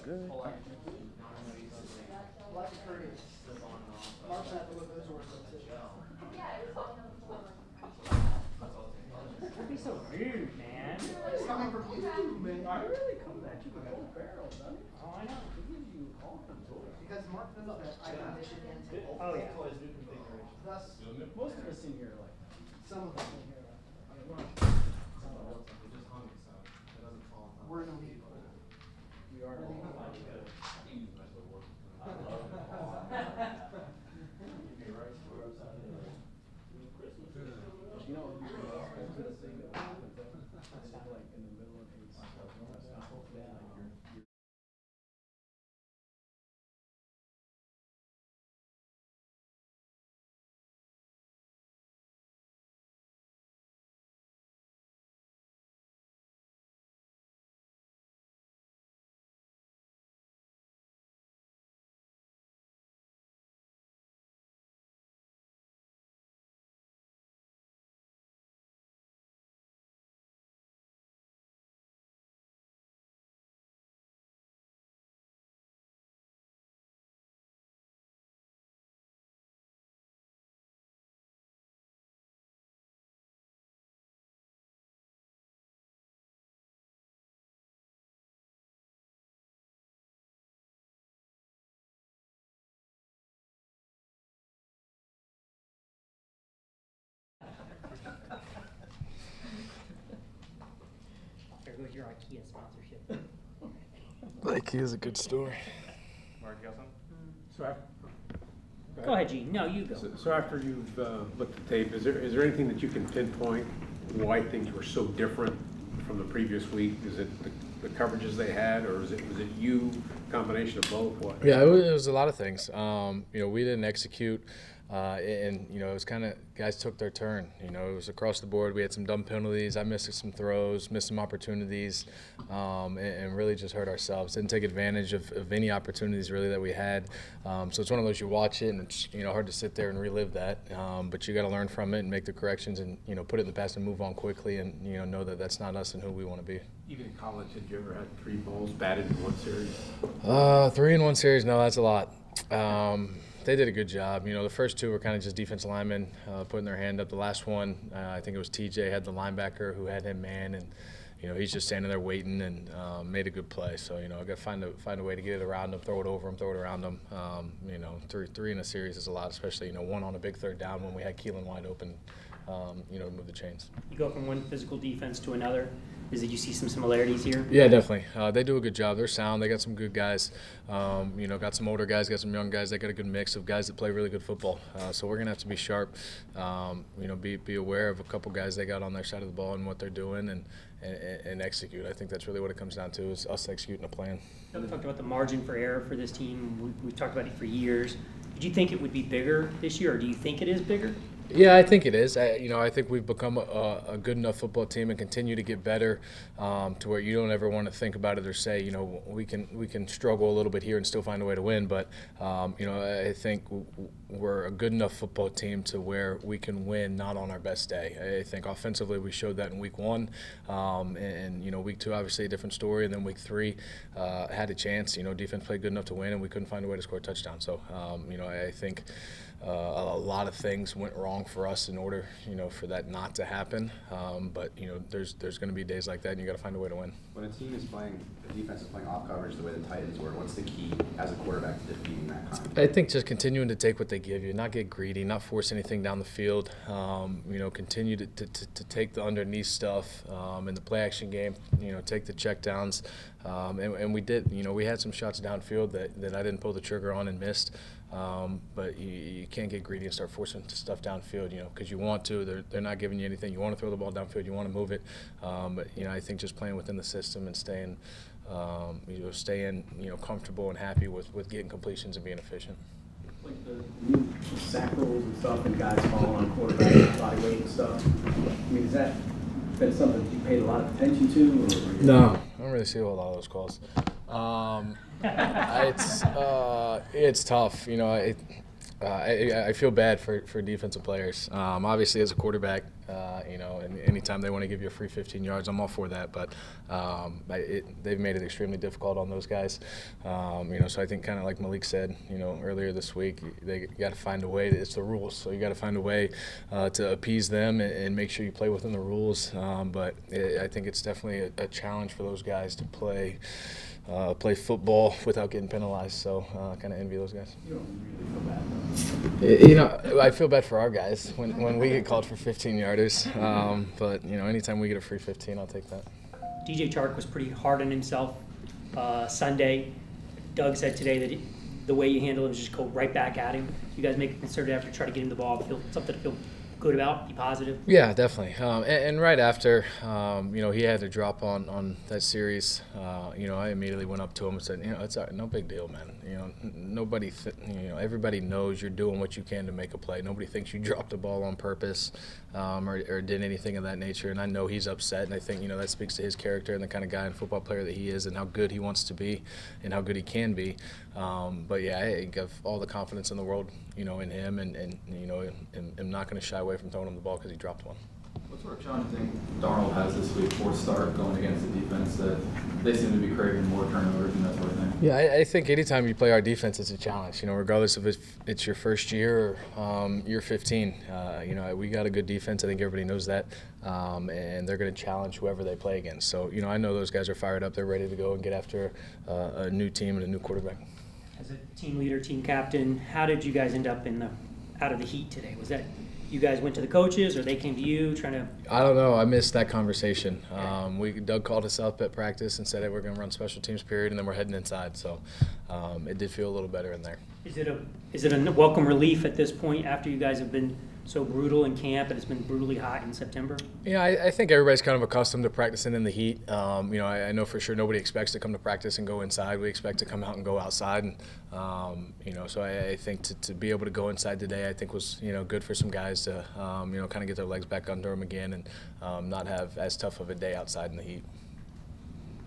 Good. Don't be so rude, man. It's coming from you, man. I really come at you with full barrel, doesn't it? Oh, I know. Because Mark knows that I condition into Oh, yeah. thus most of us in here are like some of us in here are we're in a league. We are in a league. You know, you're going to say that like in the middle of a There goes your IKEA sponsorship. IKEA is a good story. Mark, you got something? So after, Go ahead, Gene. No, you go. so after you've looked at the tape, is there anything that you can pinpoint why things were so different from the previous week? Is it the coverages they had, or was it you, combination of both? What? Yeah, it was a lot of things. We didn't execute, and it was kind of guys took their turn. It was across the board. We had some dumb penalties. I missed some throws, missed some opportunities, and really just hurt ourselves. Didn't take advantage of any opportunities really that we had. So it's one of those you watch it and it's hard to sit there and relive that. But you got to learn from it and make the corrections and put it in the past and move on quickly and know that that's not us and who we want to be. Even in college, had you ever had 3 balls batted in one series? 3 in one series, no, that's a lot. They did a good job. The first 2 were kind of just defensive linemen putting their hand up. The last one, I think it was TJ, had the linebacker who had him man, and he's just standing there waiting and made a good play. So I got to find a way to get it around him, throw it over him, throw it around him. Three in a series is a lot, especially one on a big third down when we had Keelan wide open. To move the chains. You go from one physical defense to another. Did you see some similarities here? Yeah, definitely. They do a good job. They're sound. They got some good guys. Got some older guys, got some young guys. They got a good mix of guys that play really good football. So we're gonna have to be sharp. Be aware of a couple guys they got on their side of the ball and what they're doing and execute. I think that's really what it comes down to is us executing a plan. We talked about the margin for error for this team. We've talked about it for years. Did you think it would be bigger this year, or do you think it is bigger? Yeah, I think it is. I think we've become a good enough football team and continue to get better to where you don't ever want to think about it or say, we can struggle a little bit here and still find a way to win. But, I think we're a good enough football team to where we can win not on our best day. I think offensively we showed that in week 1. And week 2, obviously a different story. And then week 3 had a chance. Defense played good enough to win and we couldn't find a way to score a touchdown. So, I think a lot of things went wrong for us in order, for that not to happen. But there's going to be days like that, and you got to find a way to win. When a team is playing, the defense is playing off coverage the way the Titans were, what's the key as a quarterback to defeating that kind of? I think just continuing to take what they give you, not get greedy, not force anything down the field. Continue to take the underneath stuff in the play action game. Take the checkdowns, and we did. We had some shots downfield that I didn't pull the trigger on and missed. But you can't get greedy and start forcing stuff downfield, because you want to. They're not giving you anything. You want to throw the ball downfield. You want to move it. But I think just playing within the system and staying comfortable and happy with getting completions and being efficient. Like the new sack rolls and stuff, and guys falling on quarterback, body weight and stuff. I mean, has that been something that you paid a lot of attention to? Or? No, I don't really see a lot of those calls. It's tough. I feel bad for defensive players. Obviously, as a quarterback, And anytime they want to give you a free 15 yards, I'm all for that. But they've made it extremely difficult on those guys. So I think kind of like Malik said, earlier this week, they got to find a way. It's the rules, so you got to find a way to appease them and make sure you play within the rules. I think it's definitely a challenge for those guys to play football without getting penalized. So kind of envy those guys. You don't really feel bad, though. I feel bad for our guys when we get called for 15-yarders. But anytime we get a free 15, I'll take that. DJ Chark was pretty hard on himself Sunday. Doug said today that the way you handle him is just go right back at him. You guys make a concerted effort to try to get him the ball, feel something to feel good about, be positive. Yeah, definitely. And right after, he had to drop on that series. I immediately went up to him and said, it's no big deal, man. Nobody, everybody knows you're doing what you can to make a play. Nobody thinks you dropped the ball on purpose or did anything of that nature. And I know he's upset, and I think that speaks to his character and the kind of guy and football player that he is, and how good he wants to be, and how good he can be. I have all the confidence in the world, in him, and I'm not going to shy away from throwing him the ball because he dropped one. What sort of challenge do you think Darnold has this week for start going against a defense that they seem to be craving more turnovers and that sort of thing? Yeah, I think anytime you play our defense, it's a challenge. Regardless of if it's your first year or year 15. We got a good defense. I think everybody knows that, and they're going to challenge whoever they play against. So I know those guys are fired up. They're ready to go and get after a new team and a new quarterback. As a team leader, team captain, how did you guys end up out of the heat today? Was that you guys went to the coaches, or they came to you trying to? I don't know. I missed that conversation. Doug called us up at practice and said, "Hey, we're going to run special teams period, and then we're heading inside." So it did feel a little better in there. Is it a welcome relief at this point after you guys have been so brutal in camp and it's been brutally hot in September? Yeah, I think everybody's kind of accustomed to practicing in the heat. I know for sure nobody expects to come to practice and go inside. We expect to come out and go outside. And, so I think to be able to go inside today, I think was, good for some guys to, kind of get their legs back under them again and not have as tough of a day outside in the heat.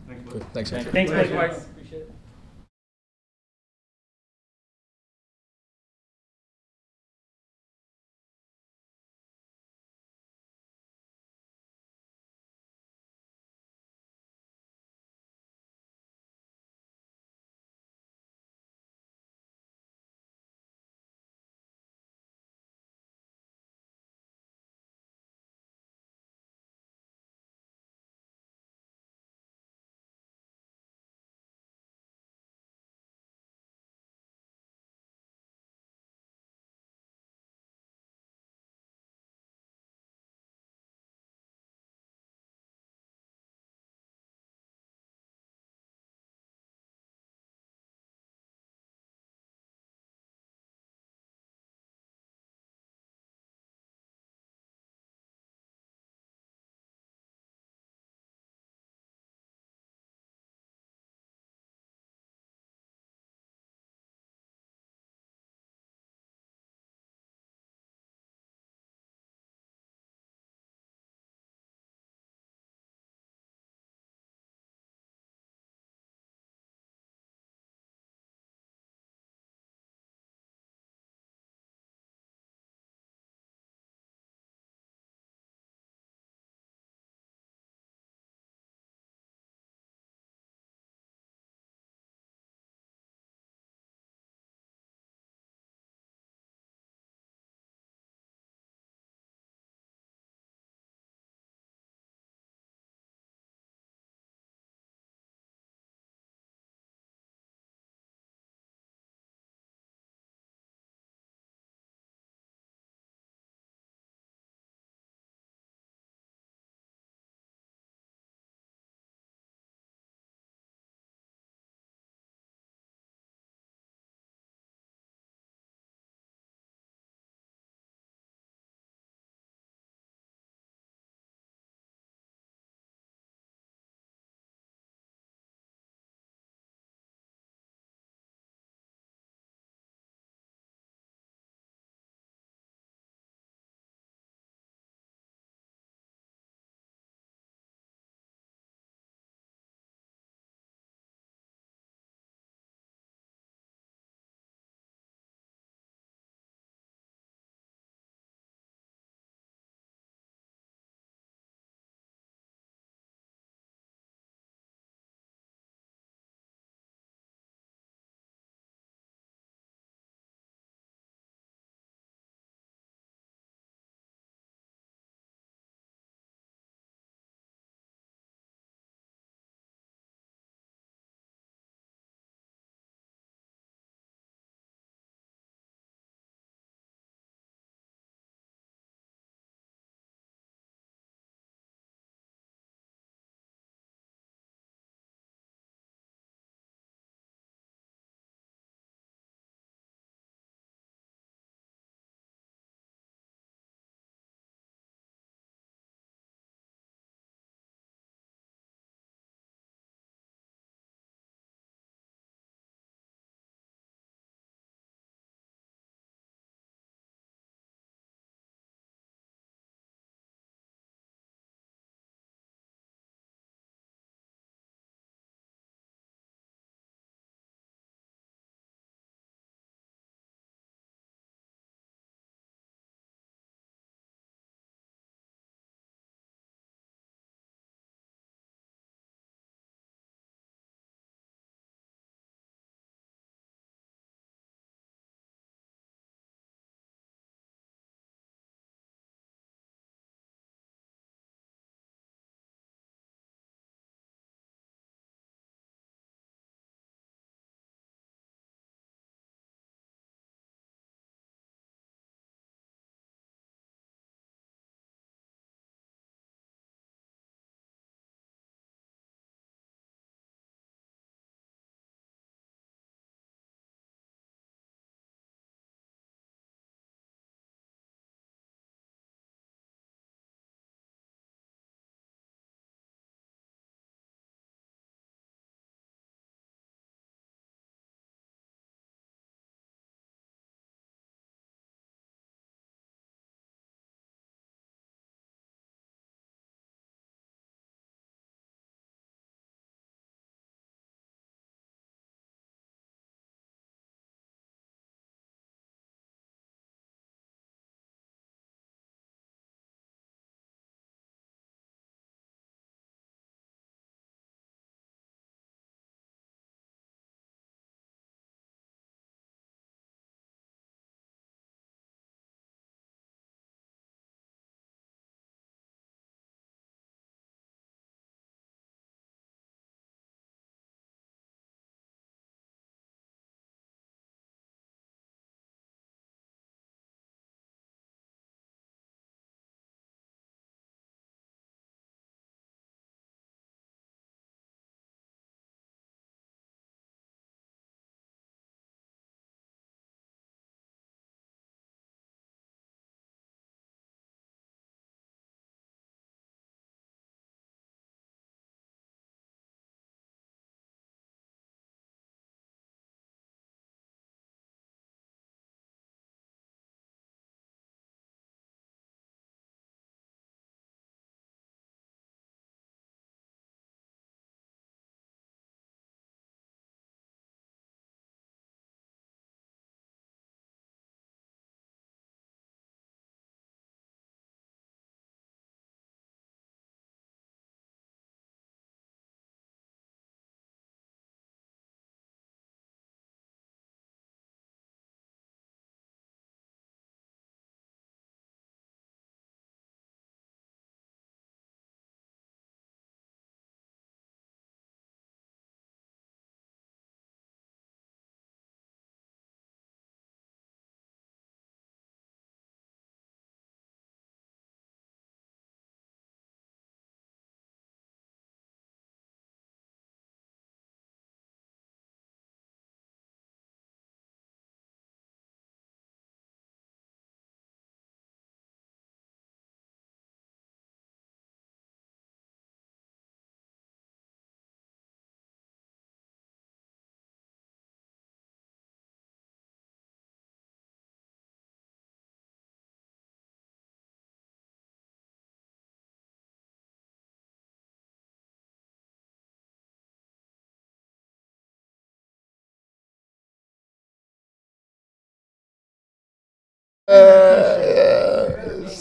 Thanks, Cool. Thanks, Andrew. Thanks, Mike. Appreciate it.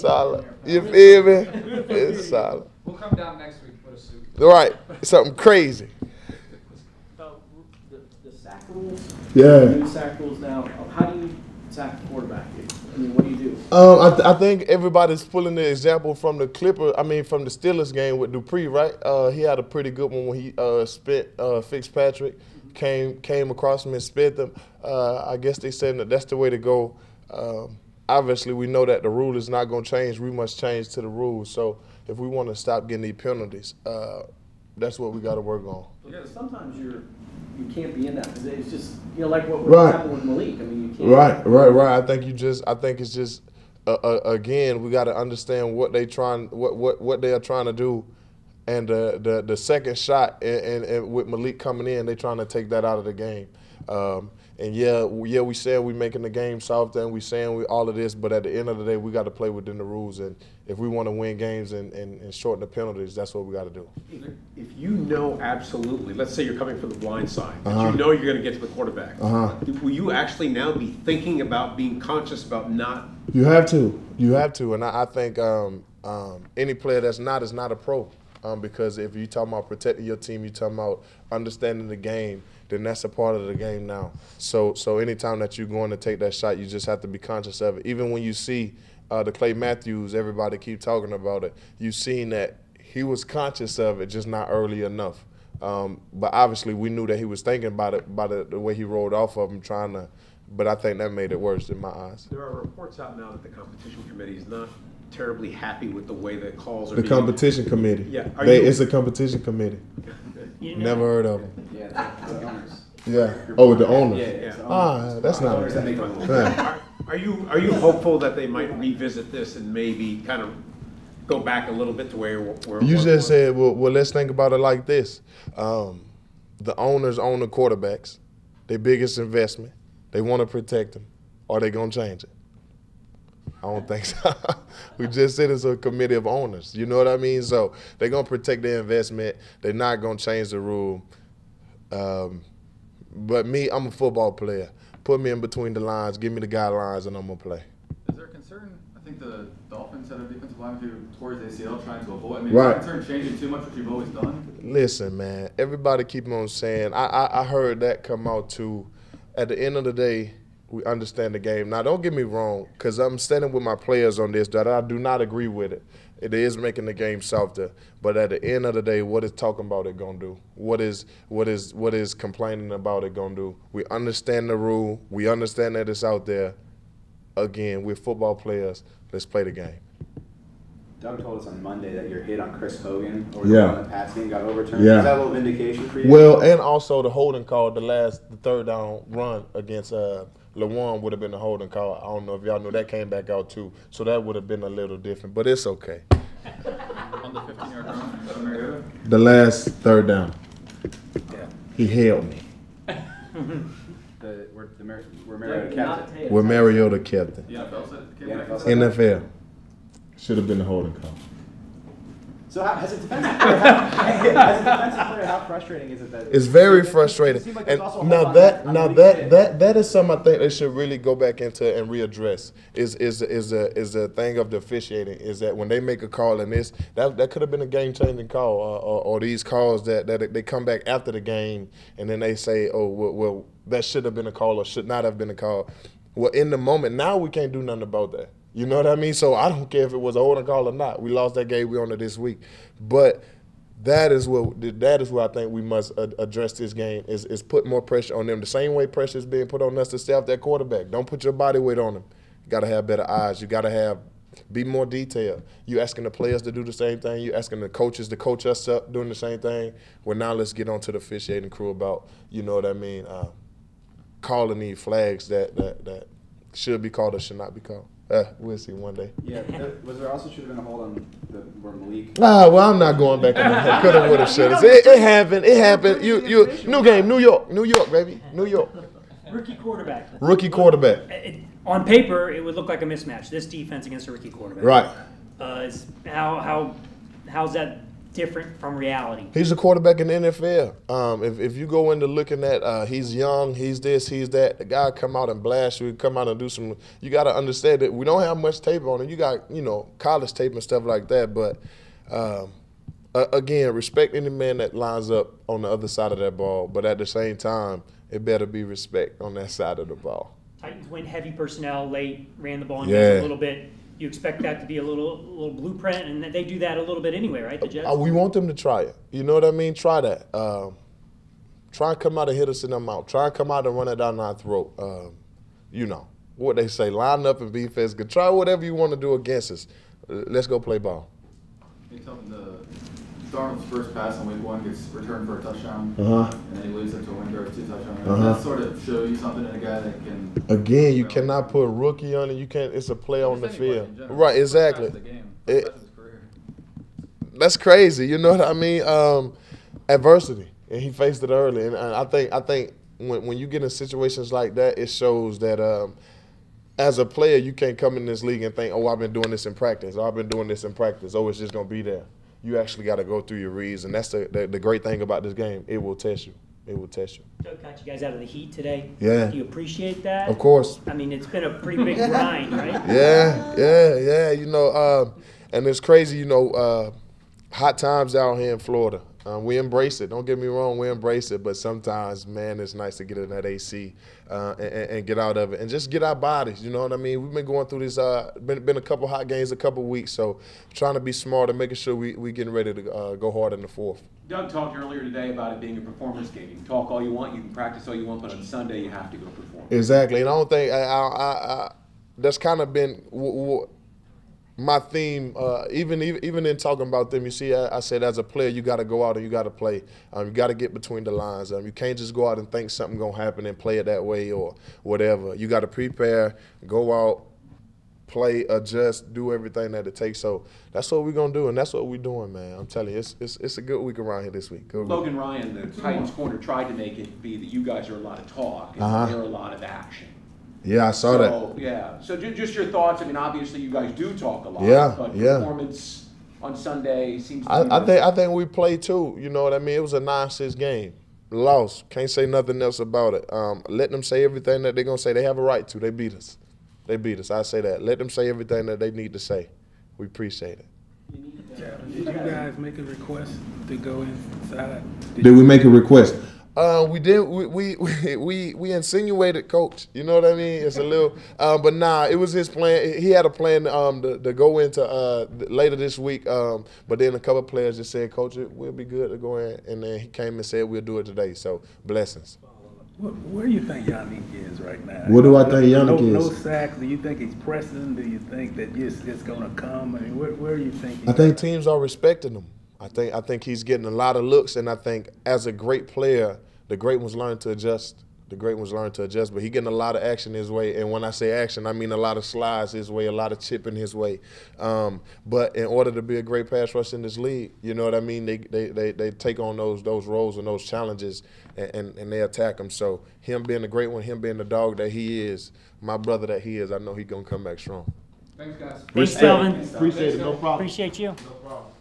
solid. You feel me? It's solid. We'll come down next week with a suit. All right, something crazy. The sack rules. Yeah. New sack rules now. How do you sack the quarterback? I mean, what do you do? I think everybody's pulling the example from the from the Steelers game with Dupree, right? He had a pretty good one when he spent Fitzpatrick, came across him and spit them. I guess they said that's the way to go. Obviously, we know that the rule is not going to change. We must change to the rules. So if we want to stop getting these penalties, that's what we got to work on. Because sometimes you can't be in that because it's just like what Right. happened with Malik. I mean, you can't. Right. I think it's just again we got to understand what they what they are trying to do, and the second shot and with Malik coming in, they trying to take that out of the game. And we saying we making the game softer and we saying we all of this, but at the end of the day, we got to play within the rules. And if we want to win games and shorten the penalties, that's what we got to do. If you know absolutely, let's say you're coming from the blind side, that Uh-huh. you know you're going to get to the quarterback, Uh-huh. will you actually now be thinking about being conscious about not? You have to, and I think any player that's not is not a pro, because if you talking about protecting your team, you talking about understanding the game, then that's a part of the game now. So anytime that you're going to take that shot, you just have to be conscious of it. Even when you see the Clay Matthews, everybody keep talking about it, you've seen that he was conscious of it, just not early enough. But obviously we knew that he was thinking about it by the way he rolled off of him, but I think that made it worse in my eyes. There are reports out now that the competition committee is not terribly happy with the way the calls are The being. competition committee. Yeah. It's a competition committee. You know, Never heard of them. Yeah, the owners. Yeah. Oh, with the owners. Yeah, it's the Ah, owners. that's not Owners that make the rules. Yeah. Are you hopeful that they might revisit this and maybe kind of go back a little bit to where You it just was? said, well, let's think about it like this. The owners own the quarterbacks, their biggest investment. They want to protect them. Are they going to change it? I don't think so. We just said it's a committee of owners. You know what I mean? So they're going to protect their investment. They're not going to change the rule. But me, I'm a football player. Put me in between the lines, give me the guidelines, and I'm going to play. Is there a concern? I think the Dolphins had a defensive lineman who tore his ACL trying to avoid. I mean, Right. is there a concern changing too much, which you've always done? Listen, man, everybody keep on saying, I heard that come out too. At the end of the day, we understand the game. Now, don't get me wrong, because I'm standing with my players on this, that I do not agree with it. It is making the game softer. But at the end of the day, what is talking about it going to do? What is complaining about it going to do? We understand the rule. We understand that it's out there. Again, we're football players. Let's play the game. Doug told us on Monday that your hit on Chris Hogan over Yeah. the Pats game got overturned. Yeah. Is that a little vindication for you? Well, and also the holding call, the third down run against LeWan would have been a holding call. I don't know if y'all know that came back out too. So that would have been a little different, but it's okay. On the 15-yard run from Mariota? The last third down, Yeah. he held me. Where Mariota kept it. Where Mariota kept it. The NFL said it The came back. NFL said that? NFL should have been a holding call. So as a defensive player, how frustrating is it that It's very it frustrating. seemed like And there's also a now hold on that on now Malik that Willis. that is something I think they should really go back into and readdress. Is the thing of the officiating, is that when they make a call in this, that could have been a game changing call, or these calls that they come back after the game and then they say, oh well that should have been a call or should not have been a call. Well, in the moment now we can't do nothing about that. You know what I mean? So I don't care if it was a holding call or not. We lost that game. We on it this week, but that is what I think we must address this game is put more pressure on them. The same way pressure is being put on us to stay off that quarterback. Don't put your body weight on them. You got to have better eyes. You got to be more detailed. You asking the players to do the same thing. You asking the coaches to coach us up doing the same thing. Well, now let's get on to the officiating crew about, you know what I mean, calling these flags that should be called or should not be called. We'll see one day. Yeah, was there also should have been a hold on where Malik? Well, I'm not going back on that. Could have, would have, should have. It happened. It happened. You new game, New York, baby, New York. rookie quarterback. Rookie quarterback. On paper, it would look like a mismatch. This defense against a rookie quarterback. Right. How's that different from reality? He's a quarterback in the NFL. If you go into looking at he's young, he's this, he's that, the guy come out and blast you, come out and do some. You got to understand that we don't have much tape on him. You got college tape and stuff like that, but again, respect any man that lines up on the other side of that ball. But at the same time, it better be respect on that side of the ball. Titans went heavy personnel late, ran the ball in Yeah. a little bit. You expect that to be a little blueprint, and they do that a little bit anyway, right? The Jets. We want them to try it. You know what I mean? Try that. Try and come out and hit us in the mouth. Try and come out and run it down our throat. What they say, line up and be physical. Try whatever you want to do against us. Let's go play ball. Can you tell me Darnold's first pass in week 1 gets returned for a touchdown, Uh-huh. and then he leads it to a win or 2 touchdowns. Uh-huh. That sort of show you something in a guy that can. Again, you cannot put a rookie on it. You can't. It's a play on the Just anybody field. in general. Right, First pass exactly. of the game. It- First pass of his career. That's crazy. You know what I mean? Adversity, and he faced it early. And I think when you get in situations like that, it shows that as a player, you can't come in this league and think, oh, I've been doing this in practice. Oh, I've been doing this in practice. Oh, it's just gonna be there. You actually got to go through your reads, and that's the great thing about this game. It will test you. It will test you. Doug got you guys out of the heat today. Yeah. Do you appreciate that? Of course. I mean, it's been a pretty big grind, right? Yeah. And it's crazy, hot times out here in Florida. We embrace it. Don't get me wrong, we embrace it. But sometimes, man, it's nice to get in that AC and get out of it and just get our bodies. You know what I mean? We've been going through this. Been a couple hot games, a couple weeks. So trying to be smart and making sure we getting ready to go hard in the fourth. Doug talked earlier today about it being a performance game. You can talk all you want, you can practice all you want, but on Sunday you have to go perform. Exactly, and I don't think that's kind of been my theme. Even in talking about them, you see, I said as a player, you got to go out and you got to play. You got to get between the lines. You can't just go out and think something gonna happen and play it that way or whatever. You got to prepare, go out, play, adjust, do everything that it takes. So that's what we're gonna do, and that's what we're doing, man. I'm telling you, it's a good week around here this week. Good week. Logan Ryan, the Titans corner, tried to make it be that you guys are a lot of talk and they're a lot of action. Yeah, I saw that. Yeah. So just your thoughts. I mean, obviously you guys do talk a lot. Yeah, But yeah. performance on Sunday seems to be I think we played too. You know what I mean? It was a 9-6 game. Lost. Can't say nothing else about it. Let them say everything that they're gonna say. They have a right to. They beat us. I say that. Let them say everything that they need to say. We appreciate it. Did you guys make a request to go inside? Did we make a request? We did. We insinuated Coach. You know what I mean? It's a little, but nah. It was his plan. He had a plan to go into later this week. But then a couple of players just said, Coach, we'll be good to go in. And then he came and said we'll do it today. So blessings. Where do you think Yannick is right now? What do I think Yannick is? No sacks. Do you think he's pressing? Do you think that it's going to come? I mean, where do you think? I think teams are respecting him. I think he's getting a lot of looks, and I think as a great player, the great ones learn to adjust. But he getting a lot of action his way, and when I say action, I mean a lot of slides his way, a lot of chipping his way. But in order to be a great pass rush in this league, you know what I mean? They take on those roles and those challenges, and they attack him. So him being the great one, him being the dog that he is, my brother that he is, I know he's gonna come back strong. Thanks, guys. Thanks, Telvin. Appreciate it. No problem. Appreciate you. No problem.